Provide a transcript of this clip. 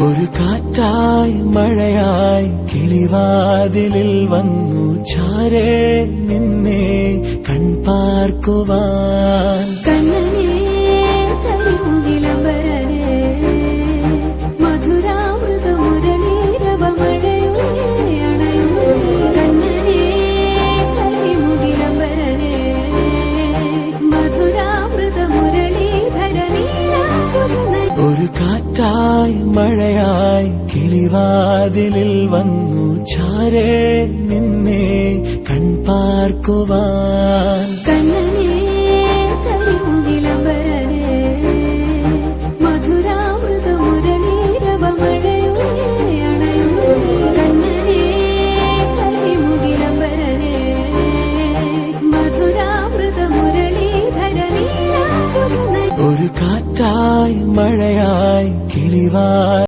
ഒരു കാറ്റായി മഴയായി കിളിവാതിലിൽ വന്നു ചാരേ നിന്നെ കൺപാർക്കുവാൻ. ഒരു കാറ്റായി മഴയായി കിളിവാതിലിൽ വന്നു ചാരേ നിന്നെ കൺപാർക്കുവാൻ.